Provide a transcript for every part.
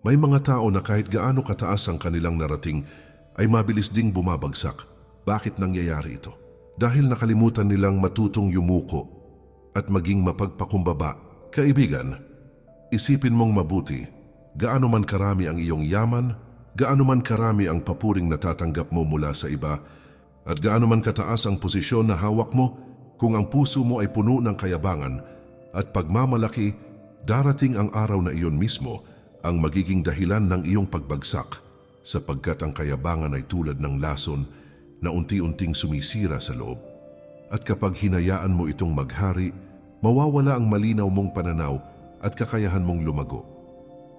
May mga tao na kahit gaano kataas ang kanilang narating ay mabilis ding bumabagsak. Bakit nangyayari ito? Dahil nakalimutan nilang matutong yumuko at maging mapagpakumbaba. Kaibigan, isipin mong mabuti, gaano man karami ang iyong yaman, gaano man karami ang papuring natatanggap mo mula sa iba, at gaano man kataas ang posisyon na hawak mo, kung ang puso mo ay puno ng kayabangan at pagmamalaki, darating ang araw na iyon mismo ang magiging dahilan ng iyong pagbagsak, sapagkat ang kayabangan ay tulad ng lason na unti-unting sumisira sa loob. At kapag hinayaan mo itong maghari, mawawala ang malinaw mong pananaw at kakayahan mong lumago.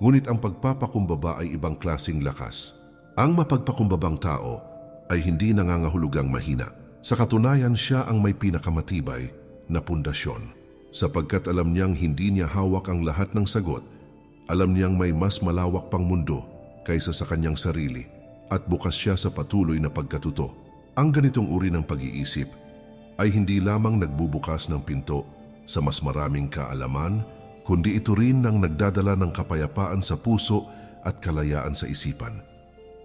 Ngunit ang pagpapakumbaba ay ibang klasing lakas. Ang mapagpakumbabang tao ay hindi nangangahulugang mahina. Sa katunayan, siya ang may pinakamatibay na pundasyon. Sapagkat alam niyang hindi niya hawak ang lahat ng sagot, alam niyang may mas malawak pang mundo kaysa sa kanyang sarili at bukas siya sa patuloy na pagkatuto. Ang ganitong uri ng pag-iisip ay hindi lamang nagbubukas ng pinto sa mas maraming kaalaman, kundi ito rin ang nagdadala ng kapayapaan sa puso at kalayaan sa isipan.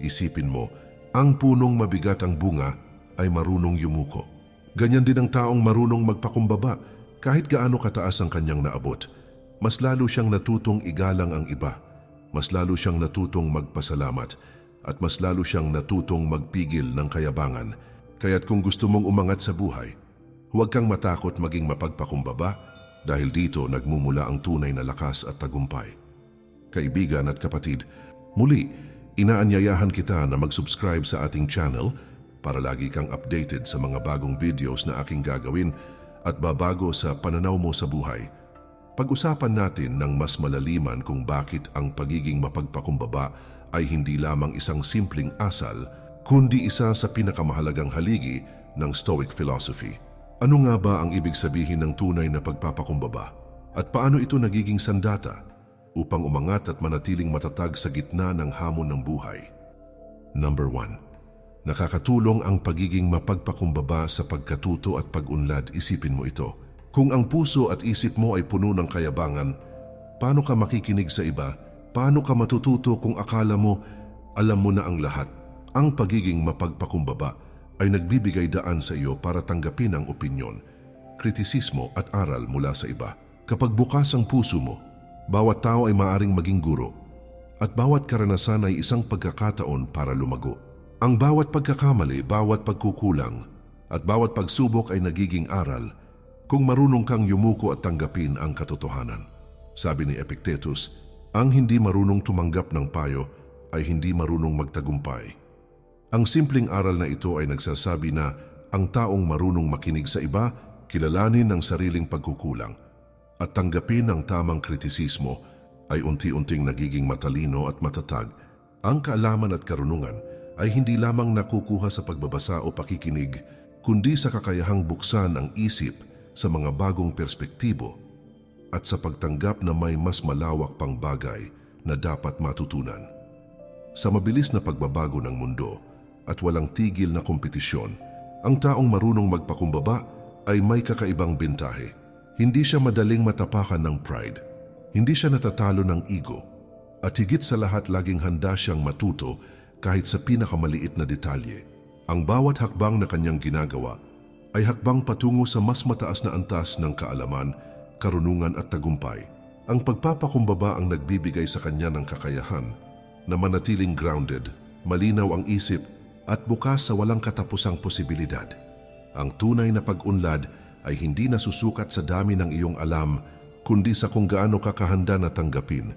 Isipin mo, ang punong mabigat ang bunga ay marunong yumuko. Ganyan din ang taong marunong magpakumbaba. Kahit gaano kataas ang kanyang naabot, mas lalo siyang natutong igalang ang iba, mas lalo siyang natutong magpasalamat, at mas lalo siyang natutong magpigil ng kayabangan. Kaya't kung gusto mong umangat sa buhay, huwag kang matakot maging mapagpakumbaba dahil dito nagmumula ang tunay na lakas at tagumpay. Kaibigan at kapatid, muli, inaanyayahan kita na mag-subscribe sa ating channel para lagi kang updated sa mga bagong videos na aking gagawin at babago sa pananaw mo sa buhay. Pag-usapan natin ng mas malaliman kung bakit ang pagiging mapagpakumbaba ay hindi lamang isang simpleng asal, kundi isa sa pinakamahalagang haligi ng Stoic philosophy. Ano nga ba ang ibig sabihin ng tunay na pagpapakumbaba? At paano ito nagiging sandata upang umangat at manatiling matatag sa gitna ng hamon ng buhay? Number 1. Nakakatulong ang pagiging mapagpakumbaba sa pagkatuto at pag-unlad. Isipin mo ito. Kung ang puso at isip mo ay puno ng kayabangan, paano ka makikinig sa iba? Paano ka matututo kung akala mo alam mo na ang lahat? Ang pagiging mapagpakumbaba ay nagbibigay daan sa iyo para tanggapin ang opinyon, kritisismo at aral mula sa iba. Kapag bukas ang puso mo, bawat tao ay maaring maging guro at bawat karanasan ay isang pagkakataon para lumago. Ang bawat pagkakamali, bawat pagkukulang at bawat pagsubok ay nagiging aral kung marunong kang yumuko at tanggapin ang katotohanan. Sabi ni Epictetus, ang hindi marunong tumanggap ng payo ay hindi marunong magtagumpay. Ang simpleng aral na ito ay nagsasabi na ang taong marunong makinig sa iba, kilalanin ang sariling pagkukulang, at tanggapin ang tamang kritisismo ay unti-unting nagiging matalino at matatag. Ang kaalaman at karunungan ay hindi lamang nakukuha sa pagbabasa o pakikinig, kundi sa kakayahang buksan ang isip sa mga bagong perspektibo at sa pagtanggap na may mas malawak pang bagay na dapat matutunan. Sa mabilis na pagbabago ng mundo at walang tigil na kompetisyon, ang taong marunong magpakumbaba ay may kakaibang bentahe. Hindi siya madaling matapakan ng pride, hindi siya natatalo ng ego, at higit sa lahat laging handa siyang matuto kahit sa pinakamaliit na detalye. Ang bawat hakbang na kanyang ginagawa ay hakbang patungo sa mas mataas na antas ng kaalaman, karunungan at tagumpay. Ang pagpapakumbaba ang nagbibigay sa kanya ng kakayahan na manatiling grounded, malinaw ang isip at bukas sa walang katapusang posibilidad. Ang tunay na pag-unlad ay hindi nasusukat sa dami ng iyong alam, kundi sa kung gaano ka kahanda na tanggapin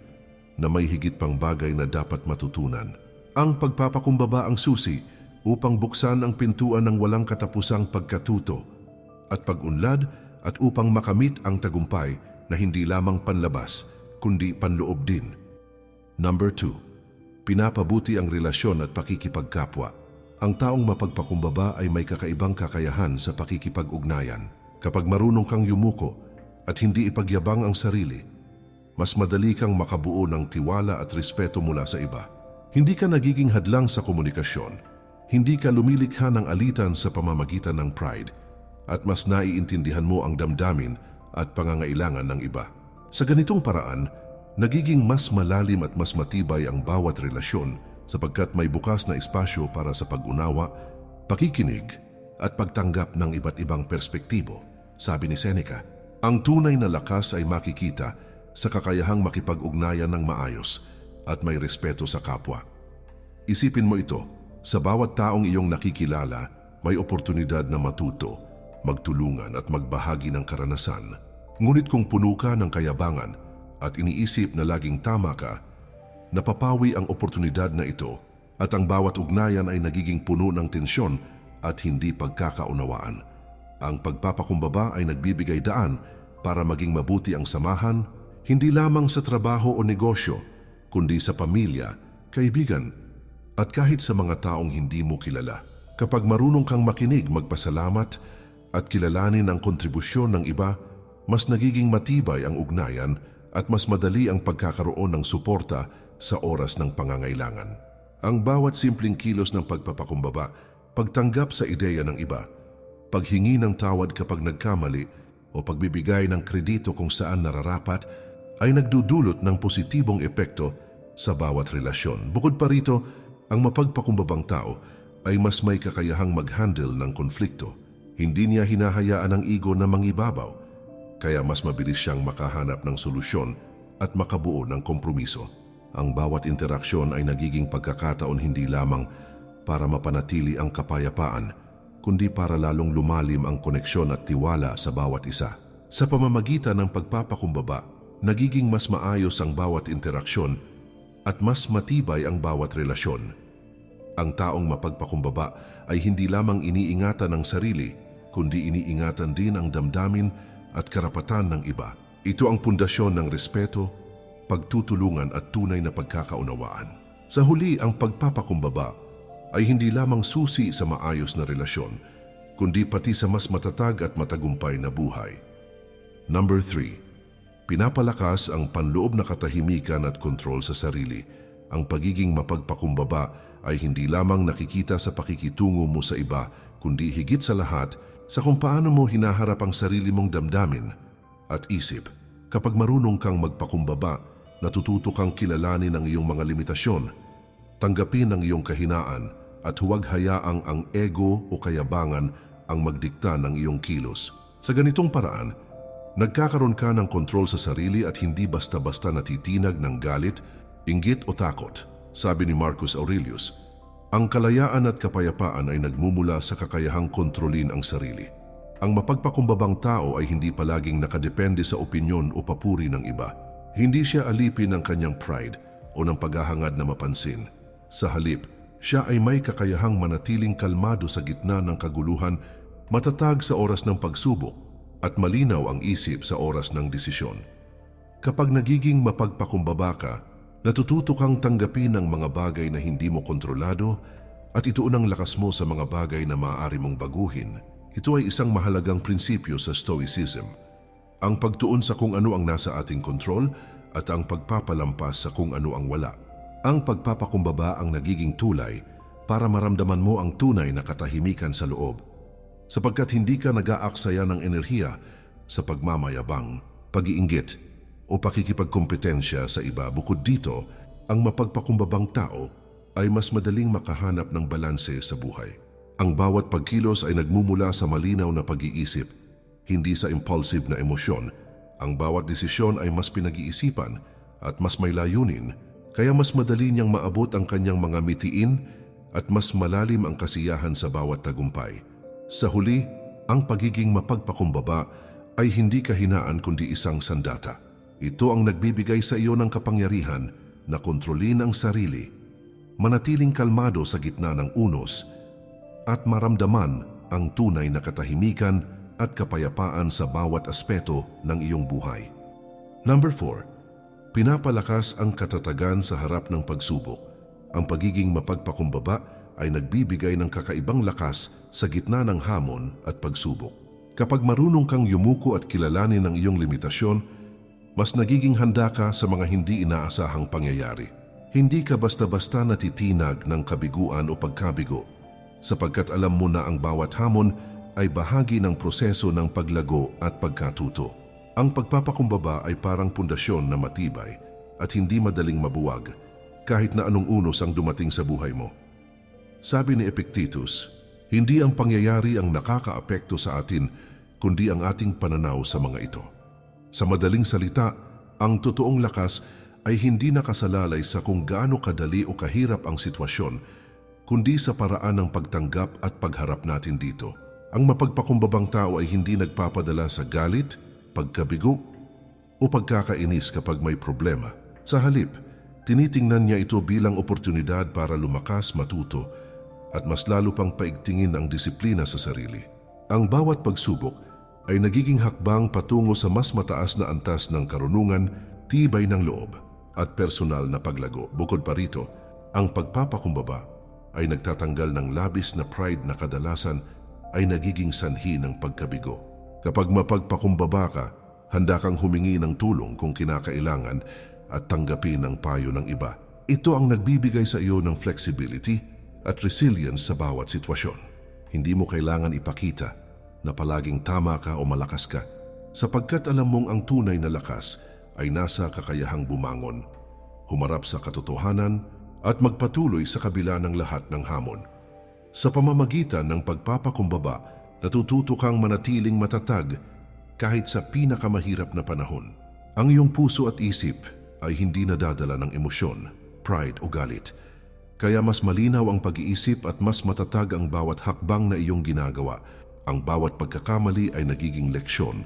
na may higit pang bagay na dapat matutunan. Ang pagpapakumbaba ang susi upang buksan ang pintuan ng walang katapusang pagkatuto at pag-unlad at upang makamit ang tagumpay na hindi lamang panlabas kundi panloob din. Number 2. Pinapabuti ang relasyon at pakikipagkapwa. Ang taong mapagpakumbaba ay may kakaibang kakayahan sa pakikipag-ugnayan. Kapag marunong kang yumuko at hindi ipagyabang ang sarili, mas madali kang makabuo ng tiwala at respeto mula sa iba. Hindi ka nagiging hadlang sa komunikasyon. Hindi ka lumilikha ng alitan sa pamamagitan ng pride at mas naiintindihan mo ang damdamin at pangangailangan ng iba. Sa ganitong paraan, Nagiging mas malalim at mas matibay ang bawat relasyon sapagkat may bukas na espasyo para sa pag-unawa, pakikinig at pagtanggap ng iba't ibang perspektibo. Sabi ni Seneca, ang tunay na lakas ay makikita sa kakayahang makipag-ugnayan ng maayos at may respeto sa kapwa. Isipin mo ito, sa bawat taong iyong nakikilala, may oportunidad na matuto, magtulungan at magbahagi ng karanasan. Ngunit kung puno ka ng kayabangan at iniisip na laging tama ka, napapawi ang oportunidad na ito at ang bawat ugnayan ay nagiging puno ng tensyon at hindi pagkakaunawaan. Ang pagpapakumbaba ay nagbibigay daan para maging mabuti ang samahan, hindi lamang sa trabaho o negosyo, kundi sa pamilya, kaibigan, at kahit sa mga taong hindi mo kilala. Kapag marunong kang makinig, magpasalamat at kilalanin ang kontribusyon ng iba, mas nagiging matibay ang ugnayan at mas madali ang pagkakaroon ng suporta sa oras ng pangangailangan. Ang bawat simpleng kilos ng pagpapakumbaba, pagtanggap sa ideya ng iba, paghingi ng tawad kapag nagkamali o pagbibigay ng kredito kung saan nararapat ay nagdudulot ng positibong epekto sa bawat relasyon. Bukod pa rito, ang mapagpakumbabang tao ay mas may kakayahang mag-handle ng konflikto. Hindi niya hinahayaan ang ego na mangibabaw, kaya mas mabilis siyang makahanap ng solusyon at makabuo ng kompromiso. Ang bawat interaksyon ay nagiging pagkakataon hindi lamang para mapanatili ang kapayapaan, kundi para lalong lumalim ang koneksyon at tiwala sa bawat isa. Sa pamamagitan ng pagpapakumbaba, nagiging mas maayos ang bawat interaksyon at mas matibay ang bawat relasyon. Ang taong mapagpakumbaba ay hindi lamang iniingatan ng sarili, kundi iniingatan din ang damdamin at karapatan ng iba. Ito ang pundasyon ng respeto, pagtutulungan at tunay na pagkakaunawaan. Sa huli, ang pagpapakumbaba ay hindi lamang susi sa maayos na relasyon, kundi pati sa mas matatag at matagumpay na buhay. Number 3. Pinapalakas ang panloob na katahimikan at kontrol sa sarili. Ang pagiging mapagpakumbaba ay hindi lamang nakikita sa pakikitungo mo sa iba, kundi higit sa lahat sa kung paano mo hinaharap ang sarili mong damdamin at isip. Kapag marunong kang magpakumbaba, natututo kang kilalanin ang iyong mga limitasyon, tanggapin ang iyong kahinaan at huwag hayaang ang ego o kayabangan ang magdikta ng iyong kilos. Sa ganitong paraan, nagkakaroon ka ng kontrol sa sarili at hindi basta-basta natitinag ng galit, inggit o takot. Sabi ni Marcus Aurelius, ang kalayaan at kapayapaan ay nagmumula sa kakayahang kontrolin ang sarili. Ang mapagpakumbabang tao ay hindi palaging nakadepende sa opinyon o papuri ng iba. Hindi siya alipin ng kanyang pride o ng paghahangad na mapansin. Sa halip, siya ay may kakayahang manatiling kalmado sa gitna ng kaguluhan, matatag sa oras ng pagsubok, at malinaw ang isip sa oras ng desisyon. Kapag nagiging mapagpakumbaba ka, natututo kang tanggapin ang mga bagay na hindi mo kontrolado at ituon ang lakas mo sa mga bagay na maaari mong baguhin. Ito ay isang mahalagang prinsipyo sa Stoicism. Ang pagtuon sa kung ano ang nasa ating kontrol at ang pagpapalampas sa kung ano ang wala. Ang pagpapakumbaba ang nagiging tulay para maramdaman mo ang tunay na katahimikan sa loob, sapagkat hindi ka nag-aaksaya ng enerhiya sa pagmamayabang, pag-iinggit o pakikipagkompetensya sa iba. Bukod dito, ang mapagpakumbabang tao ay mas madaling makahanap ng balanse sa buhay. Ang bawat pagkilos ay nagmumula sa malinaw na pag-iisip, hindi sa impulsive na emosyon. Ang bawat desisyon ay mas pinag-iisipan at mas may layunin, kaya mas madali niyang maabot ang kanyang mga mitiin at mas malalim ang kasiyahan sa bawat tagumpay. Sa huli, ang pagiging mapagpakumbaba ay hindi kahinaan kundi isang sandata. Ito ang nagbibigay sa iyo ng kapangyarihan na kontrolin ang sarili, manatiling kalmado sa gitna ng unos, at maramdaman ang tunay na katahimikan at kapayapaan sa bawat aspeto ng iyong buhay. Number 4. Pinapalakas ang katatagan sa harap ng pagsubok. Ang pagiging mapagpakumbaba ay nagbibigay ng kakaibang lakas sa gitna ng hamon at pagsubok. Kapag marunong kang yumuko at kilalanin ang iyong limitasyon, mas nagiging handa ka sa mga hindi inaasahang pangyayari. Hindi ka basta-basta natitinag ng kabiguan o pagkabigo, sapagkat alam mo na ang bawat hamon ay bahagi ng proseso ng paglago at pagkatuto. Ang pagpapakumbaba ay parang pundasyon na matibay. at hindi madaling mabuwag kahit na anong unos ang dumating sa buhay mo. Sabi ni Epictetus, hindi ang pangyayari ang nakakaapekto sa atin, kundi ang ating pananaw sa mga ito. Sa madaling salita, ang totoong lakas ay hindi nakasalalay sa kung gaano kadali o kahirap ang sitwasyon, kundi sa paraan ng pagtanggap at pagharap natin dito. Ang mapagpakumbabang tao ay hindi nagpapadala sa galit, pagkabigo, o pagkakainis kapag may problema. Sa halip, tinitingnan niya ito bilang oportunidad para lumakas, matuto, at mas lalo pang paigtingin ang disiplina sa sarili. Ang bawat pagsubok ay nagiging hakbang patungo sa mas mataas na antas ng karunungan, tibay ng loob, at personal na paglago. Bukod pa rito, ang pagpapakumbaba ay nagtatanggal ng labis na pride na kadalasan ay nagiging sanhi ng pagkabigo. Kapag mapagpakumbaba ka, handa kang humingi ng tulong kung kinakailangan at tanggapin ang payo ng iba. Ito ang nagbibigay sa iyo ng flexibility at resilience sa bawat sitwasyon. Hindi mo kailangan ipakita na palaging tama ka o malakas ka, sapagkat alam mong ang tunay na lakas ay nasa kakayahang bumangon, humarap sa katotohanan at magpatuloy sa kabila ng lahat ng hamon. Sa pamamagitan ng pagpapakumbaba, natututo kang manatiling matatag kahit sa pinakamahirap na panahon. Ang iyong puso at isip ay hindi nadadala ng emosyon, pride o galit. Kaya mas malinaw ang pag-iisip at mas matatag ang bawat hakbang na iyong ginagawa. Ang bawat pagkakamali ay nagiging leksyon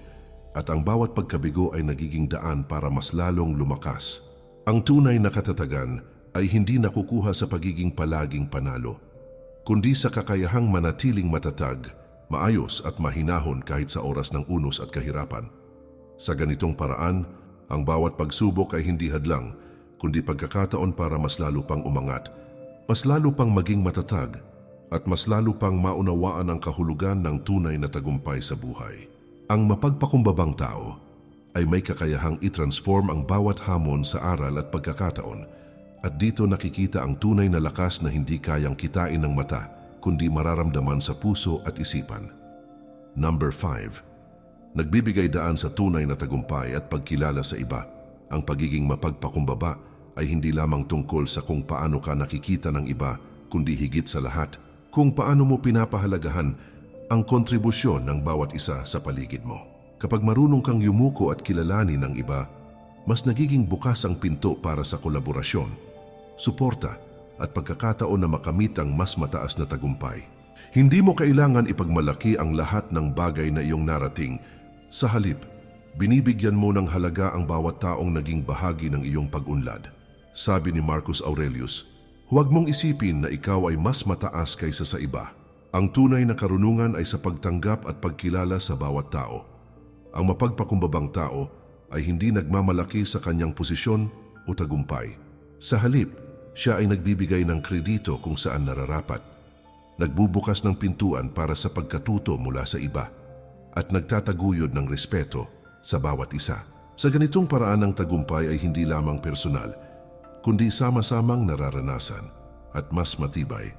at ang bawat pagkabigo ay nagiging daan para mas lalong lumakas. Ang tunay na katatagan ay hindi nakukuha sa pagiging palaging panalo, kundi sa kakayahang manatiling matatag, maayos at mahinahon kahit sa oras ng unos at kahirapan. Sa ganitong paraan, ang bawat pagsubok ay hindi hadlang, kundi pagkakataon para mas lalo pang umangat, mas lalo pang maging matatag, at mas lalo pang maunawaan ang kahulugan ng tunay na tagumpay sa buhay. Ang mapagpakumbabang tao ay may kakayahang i-transform ang bawat hamon sa aral at pagkakataon, at dito nakikita ang tunay na lakas na hindi kayang kitain ng mata, kundi mararamdaman sa puso at isipan. Number 5. Nagbibigay daan sa tunay na tagumpay at pagkilala sa iba. Ang pagiging mapagpakumbaba ay hindi lamang tungkol sa kung paano ka nakikita ng iba, kundi higit sa lahat, kung paano mo pinapahalagahan ang kontribusyon ng bawat isa sa paligid mo. Kapag marunong kang yumuko at kilalanin ng iba, mas nagiging bukas ang pinto para sa kolaborasyon, suporta at pagkakataon na makamit ang mas mataas na tagumpay. Hindi mo kailangan ipagmalaki ang lahat ng bagay na iyong narating. Sa halip, binibigyan mo ng halaga ang bawat taong naging bahagi ng iyong pag-unlad. Sabi ni Marcus Aurelius, huwag mong isipin na ikaw ay mas mataas kaysa sa iba. Ang tunay na karunungan ay sa pagtanggap at pagkilala sa bawat tao. Ang mapagpakumbabang tao ay hindi nagmamalaki sa kanyang posisyon o tagumpay. Sa halip, siya ay nagbibigay ng kredito kung saan nararapat, nagbubukas ng pintuan para sa pagkatuto mula sa iba, at nagtataguyod ng respeto sa bawat isa. Sa ganitong paraan ang tagumpay ay hindi lamang personal, kundi sama-samang nararanasan at mas matibay.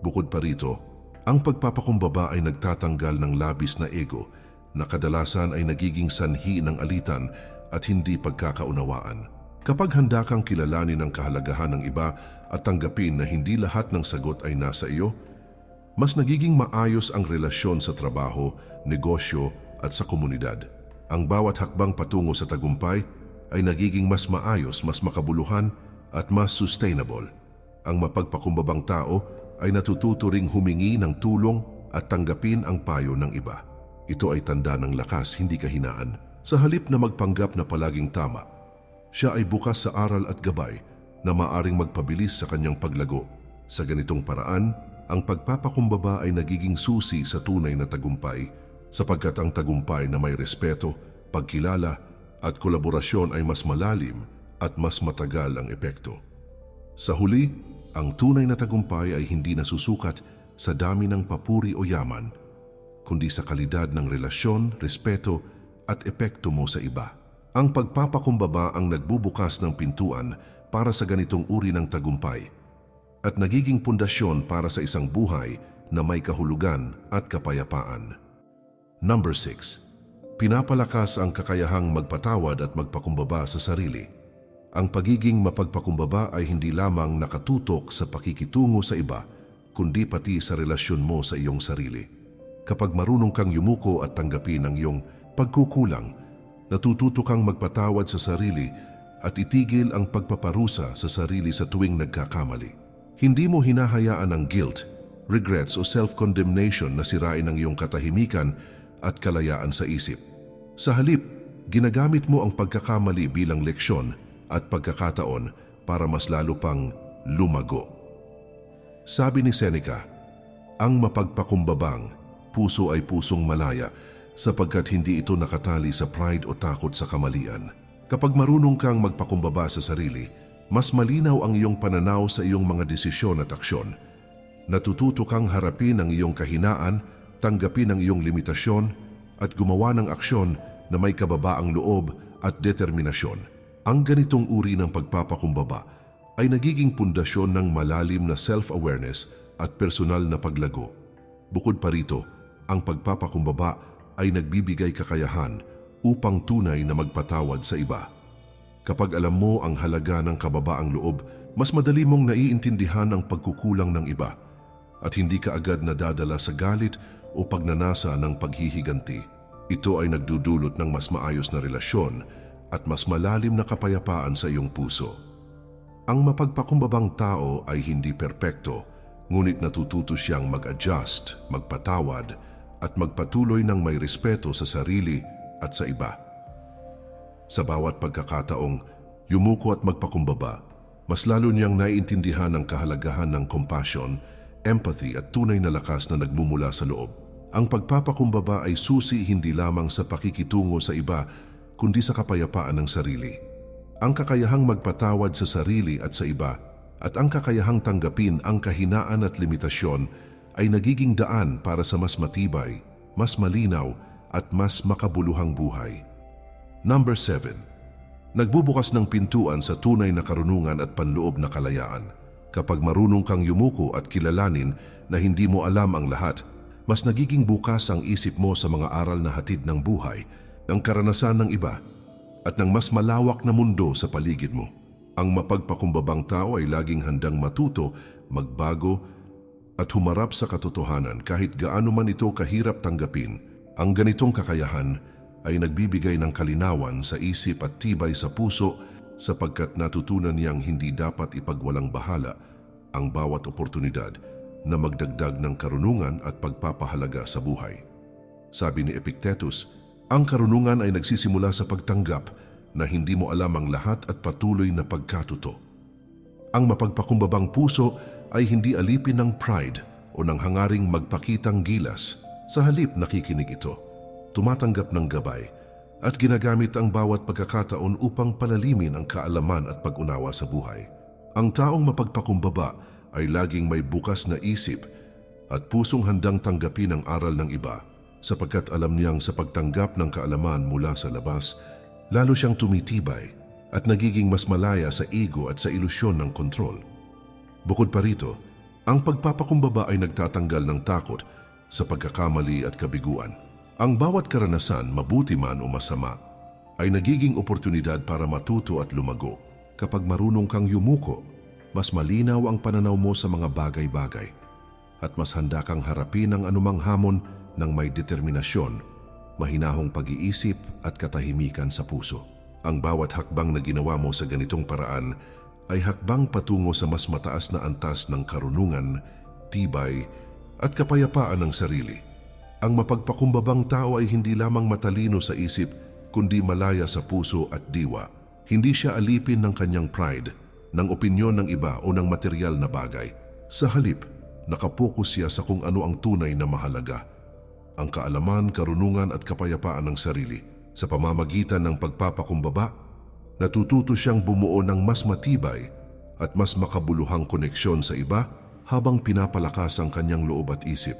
Bukod pa rito, ang pagpapakumbaba ay nagtatanggal ng labis na ego na kadalasan ay nagiging sanhi ng alitan at hindi pagkakaunawaan. Kapag handa kang kilalanin ang kahalagahan ng iba at tanggapin na hindi lahat ng sagot ay nasa iyo, mas nagiging maayos ang relasyon sa trabaho, negosyo at sa komunidad. Ang bawat hakbang patungo sa tagumpay ay nagiging mas maayos, mas makabuluhan at mas sustainable. Ang mapagpakumbabang tao ay natututo ring humingi ng tulong at tanggapin ang payo ng iba. Ito ay tanda ng lakas, hindi kahinaan. Sa halip na magpanggap na palaging tama, siya ay bukas sa aral at gabay na maaring magpabilis sa kanyang paglago. Sa ganitong paraan, ang pagpapakumbaba ay nagiging susi sa tunay na tagumpay, sapagkat ang tagumpay na may respeto, pagkilala at kolaborasyon ay mas malalim at mas matagal ang epekto. Sa huli, ang tunay na tagumpay ay hindi nasusukat sa dami ng papuri o yaman, kundi sa kalidad ng relasyon, respeto at epekto mo sa iba. Ang pagpapakumbaba ang nagbubukas ng pintuan para sa ganitong uri ng tagumpay at nagiging pundasyon para sa isang buhay na may kahulugan at kapayapaan. Number 6. Pinapalakas ang kakayahang magpatawad at magpakumbaba sa sarili. Ang pagiging mapagpakumbaba ay hindi lamang nakatutok sa pakikitungo sa iba, kundi pati sa relasyon mo sa iyong sarili. Kapag marunong kang yumuko at tanggapin ang iyong pagkukulang, natututo kang magpatawad sa sarili at itigil ang pagpaparusa sa sarili sa tuwing nagkakamali. Hindi mo hinahayaan ang guilt, regrets o self-condemnation na sirain ang iyong katahimikan at kalayaan sa isip. Sa halip, ginagamit mo ang pagkakamali bilang leksyon at pagkakataon para mas lalo pang lumago. Sabi ni Seneca, ang mapagpakumbabang puso ay pusong malaya sapagkat hindi ito nakatali sa pride o takot sa kamalian. Kapag marunong kang magpakumbaba sa sarili, mas malinaw ang iyong pananaw sa iyong mga desisyon at aksyon. Natututo kang harapin ang iyong kahinaan, tanggapin ang iyong limitasyon, at gumawa ng aksyon na may kababaang loob at determinasyon. Ang ganitong uri ng pagpapakumbaba ay nagiging pundasyon ng malalim na self-awareness at personal na paglago. Bukod pa rito, ang pagpapakumbaba ay nagbibigay kakayahan upang tunay na magpatawad sa iba. Kapag alam mo ang halaga ng kababaang loob, mas madali mong naiintindihan ang pagkukulang ng iba at hindi ka agad nadadala sa galit o pagnanasa ng paghihiganti. Ito ay nagdudulot ng mas maayos na relasyon at mas malalim na kapayapaan sa iyong puso. Ang mapagpakumbabang tao ay hindi perpekto, ngunit natututo siyang mag-adjust, magpatawad, at magpatuloy ng may respeto sa sarili at sa iba. Sa bawat pagkakataong yumuko at magpakumbaba, mas lalo niyang naiintindihan ang kahalagahan ng compassion, empathy at tunay na lakas na nagmumula sa loob. Ang pagpapakumbaba ay susi hindi lamang sa pakikitungo sa iba, kundi sa kapayapaan ng sarili. Ang kakayahang magpatawad sa sarili at sa iba, at ang kakayahang tanggapin ang kahinaan at limitasyon ay nagiging daan para sa mas matibay, mas malinaw at mas makabuluhang buhay. Number 7. Nagbubukas ng pintuan sa tunay na karunungan at panloob na kalayaan. Kapag marunong kang yumuko at kilalanin na hindi mo alam ang lahat, mas nagiging bukas ang isip mo sa mga aral na hatid ng buhay, ang karanasan ng iba, at ng mas malawak na mundo sa paligid mo. Ang mapagpakumbabang tao ay laging handang matuto, magbago, at humarap sa katotohanan kahit gaano man ito kahirap tanggapin. Ang ganitong kakayahan ay nagbibigay ng kalinawan sa isip at tibay sa puso sapagkat natutunan niyang hindi dapat ipagwalang bahala ang bawat oportunidad na magdagdag ng karunungan at pagpapahalaga sa buhay. Sabi ni Epictetus, ang karunungan ay nagsisimula sa pagtanggap na hindi mo alam ang lahat at patuloy na pagkatuto. Ang mapagpakumbabang puso ay hindi alipin ng pride o ng hangaring magpakitang gilas. Sa halip nakikinig ito, tumatanggap ng gabay, at ginagamit ang bawat pagkakataon upang palalimin ang kaalaman at pag-unawa sa buhay. Ang taong mapagpakumbaba ay laging may bukas na isip at pusong handang tanggapin ang aral ng iba, sapagkat alam niyang sa pagtanggap ng kaalaman mula sa labas, lalo siyang tumitibay at nagiging mas malaya sa ego at sa ilusyon ng kontrol. Bukod pa rito, ang pagpapakumbaba ay nagtatanggal ng takot sa pagkakamali at kabiguan. Ang bawat karanasan, mabuti man o masama, ay nagiging oportunidad para matuto at lumago. Kapag marunong kang yumuko, mas malinaw ang pananaw mo sa mga bagay-bagay at mas handa kang harapin ang anumang hamon ng may determinasyon, mahinahong pag-iisip at katahimikan sa puso. Ang bawat hakbang na ginawa mo sa ganitong paraan ay hakbang patungo sa mas mataas na antas ng karunungan, tibay at kapayapaan ng sarili. Ang mapagpakumbabang tao ay hindi lamang matalino sa isip, kundi malaya sa puso at diwa. Hindi siya alipin ng kanyang pride, ng opinyon ng iba o ng material na bagay. Sa halip, nakapokus siya sa kung ano ang tunay na mahalaga. Ang kaalaman, karunungan at kapayapaan ng sarili. Sa pamamagitan ng pagpapakumbaba, natututo siyang bumuo ng mas matibay at mas makabuluhang koneksyon sa iba habang pinapalakas ang kanyang loob at isip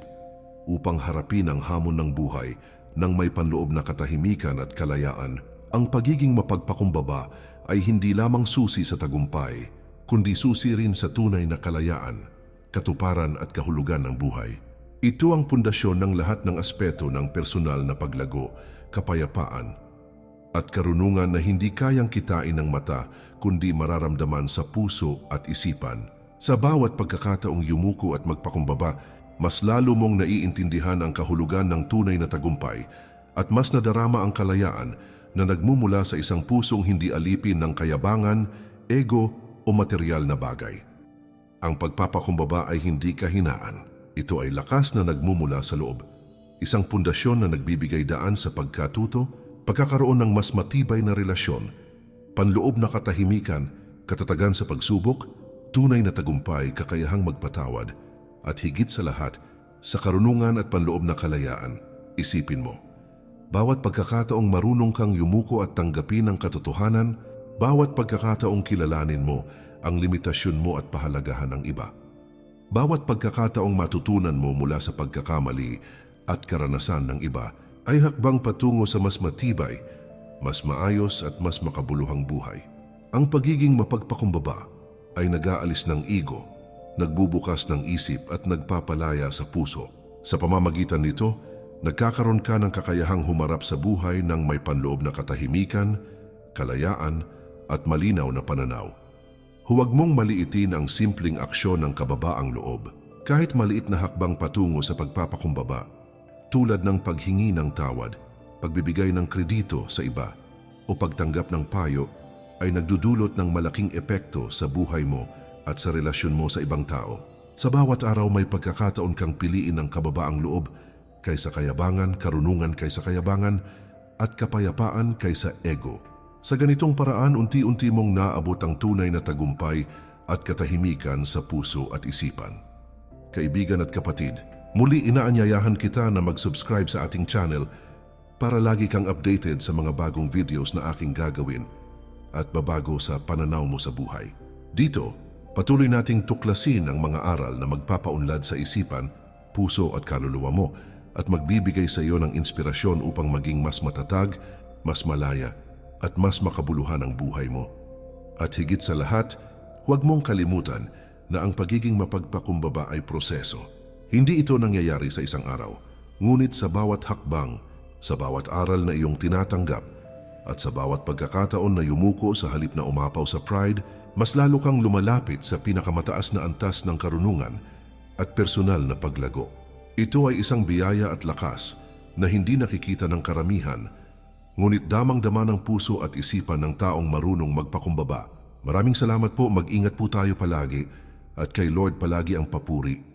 upang harapin ang hamon ng buhay ng may panloob na katahimikan at kalayaan. Ang pagiging mapagpakumbaba ay hindi lamang susi sa tagumpay, kundi susi rin sa tunay na kalayaan, katuparan at kahulugan ng buhay. Ito ang pundasyon ng lahat ng aspeto ng personal na paglago, kapayapaan at karunungan na hindi kayang kitain ng mata kundi mararamdaman sa puso at isipan. Sa bawat pagkakataong yumuko at magpakumbaba, mas lalo mong naiintindihan ang kahulugan ng tunay na tagumpay at mas nadarama ang kalayaan na nagmumula sa isang pusong hindi alipin ng kayabangan, ego o material na bagay. Ang pagpapakumbaba ay hindi kahinaan. Ito ay lakas na nagmumula sa loob. Isang pundasyon na nagbibigay daan sa pagkatuto, pagkakaroon ng mas matibay na relasyon, panloob na katahimikan, katatagan sa pagsubok, tunay na tagumpay, kakayahang magpatawad, at higit sa lahat, sa karunungan at panloob na kalayaan. Isipin mo, bawat pagkakataong marunong kang yumuko at tanggapin ang katotohanan, bawat pagkakataong kilalanin mo ang limitasyon mo at pahalagahan ng iba. Bawat pagkakataong matutunan mo mula sa pagkakamali at karanasan ng iba ay hakbang patungo sa mas matibay, mas maayos at mas makabuluhang buhay. Ang pagiging mapagpakumbaba ay nag-aalis ng ego, nagbubukas ng isip at nagpapalaya sa puso. Sa pamamagitan nito, nagkakaroon ka ng kakayahang humarap sa buhay ng may panloob na katahimikan, kalayaan at malinaw na pananaw. Huwag mong maliitin ang simpleng aksyon ng kababaang loob. Kahit maliit na hakbang patungo sa pagpapakumbaba, tulad ng paghingi ng tawad, pagbibigay ng kredito sa iba, o pagtanggap ng payo, ay nagdudulot ng malaking epekto sa buhay mo at sa relasyon mo sa ibang tao. Sa bawat araw may pagkakataon kang piliin ang kababaang loob kaysa kayabangan, karunungan kaysa kayabangan, at kapayapaan kaysa ego. Sa ganitong paraan, unti-unti mong naabot ang tunay na tagumpay at katahimikan sa puso at isipan. Kaibigan at kapatid, muli inaanyayahan kita na mag-subscribe sa ating channel para lagi kang updated sa mga bagong videos na aking gagawin at babago sa pananaw mo sa buhay. Dito, patuloy nating tuklasin ang mga aral na magpapaunlad sa isipan, puso at kaluluwa mo at magbibigay sa iyo ng inspirasyon upang maging mas matatag, mas malaya at mas makabuluhan ang buhay mo. At higit sa lahat, huwag mong kalimutan na ang pagiging mapagpakumbaba ay proseso. Hindi ito nangyayari sa isang araw, ngunit sa bawat hakbang, sa bawat aral na iyong tinatanggap, at sa bawat pagkakataon na yumuko sa halip na umapaw sa pride, mas lalo kang lumalapit sa pinakamataas na antas ng karunungan at personal na paglago. Ito ay isang biyaya at lakas na hindi nakikita ng karamihan, ngunit damang-dama ng puso at isipan ng taong marunong magpakumbaba. Maraming salamat po, mag-ingat po tayo palagi at kay Lord palagi ang papuri.